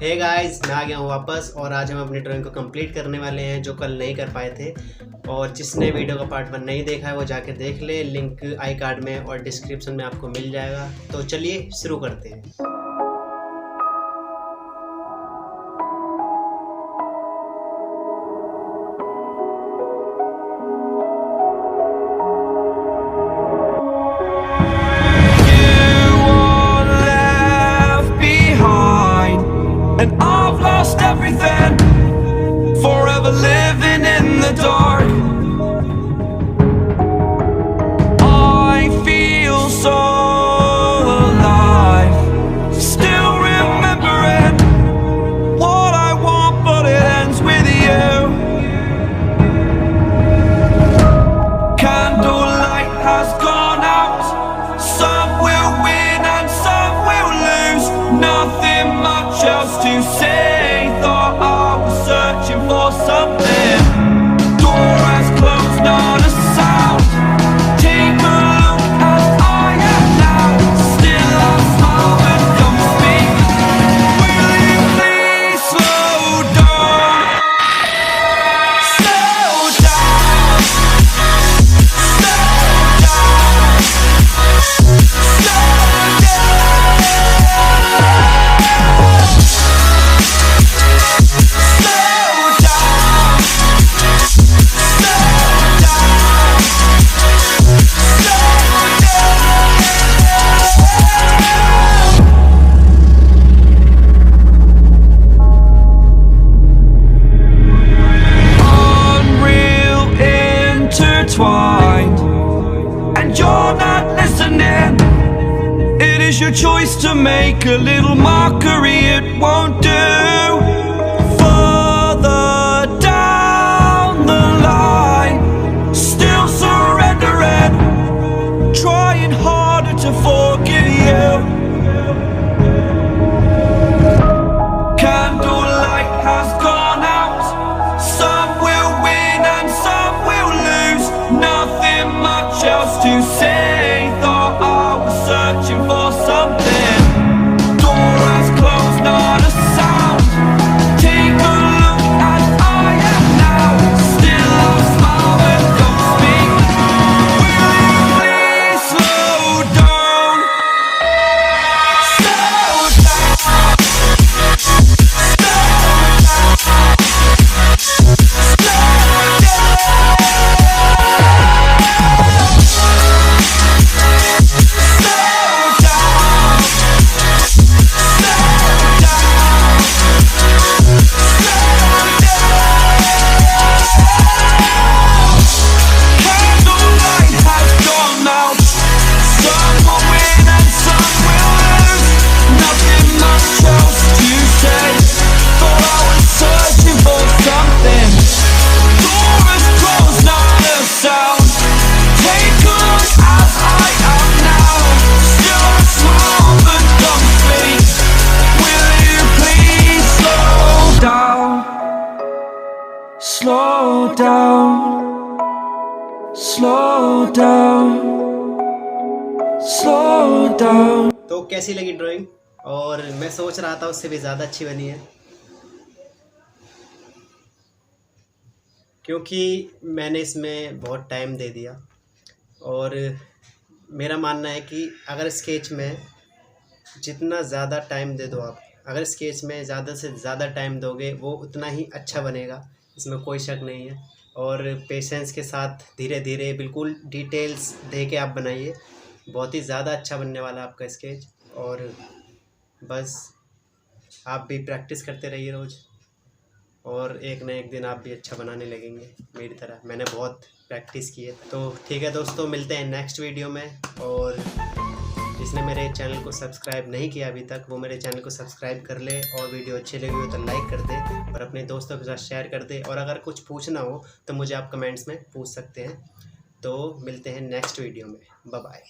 Hey guys, मैं आ गया हूँ वापस और आज हम अपनी ड्राइंग को कंप्लीट करने वाले हैं जो कल नहीं कर पाए थे। और जिसने वीडियो का पार्ट 1 नहीं देखा है वो जाके देख ले, लिंक आई कार्ड में और डिस्क्रिप्शन में आपको मिल जाएगा। तो चलिए शुरू करते हैं। And I've lost everything, forever living in the dark. I feel so alive, still remembering what I want, but it ends with you. Candlelight has gone out, some will win and some will lose. Nothing much else to say. Thought I was searching for something. Door has closed, not a sound. Take a look as I am now. Still I smile and don't speak. Will you please slow down? Slow down. Slow down. Slow down. And you're not listening. It is your choice to make a little mockery. It won't do. Further down the line, still surrendering, trying harder to forgive you. Candlelight has gone out. Some will win and some will lose. Nothing much else to say. Thought I was searching for something. Door has closed, not a sound. Take a look as I am now. Still I smile and don't speak. Will you please slow down? Slow down. Slow down. Slow down, slow down, slow down. तो कैसी लगी drawing? और मैं सोच रहा था उससे भी ज़्यादा अच्छी बनी है, क्योंकि मैंने इसमें बहुत टाइम दे दिया। और मेरा मानना है कि अगर स्केच में जितना ज़्यादा टाइम दे दो आप, अगर स्केच में ज़्यादा से ज़्यादा टाइम दोगे वो उतना ही अच्छा बनेगा, इसमें कोई शक नहीं है। और पेशेंस के साथ धीरे धीरे बिल्कुल डिटेल्स दे के आप बनाइए, बहुत ही ज़्यादा अच्छा बनने वाला है आपका स्केच। और बस आप भी प्रैक्टिस करते रहिए रोज़, और एक न एक दिन आप भी अच्छा बनाने लगेंगे मेरी तरह। मैंने बहुत प्रैक्टिस की है। तो ठीक है दोस्तों, मिलते हैं नेक्स्ट वीडियो में। और जिसने मेरे चैनल को सब्सक्राइब नहीं किया अभी तक वो मेरे चैनल को सब्सक्राइब कर ले, और वीडियो अच्छी लगी हो तो लाइक कर दे और अपने दोस्तों के साथ शेयर कर दे। और अगर कुछ पूछना हो तो मुझे आप कमेंट्स में पूछ सकते हैं। तो मिलते हैं नेक्स्ट वीडियो में। Bye bye.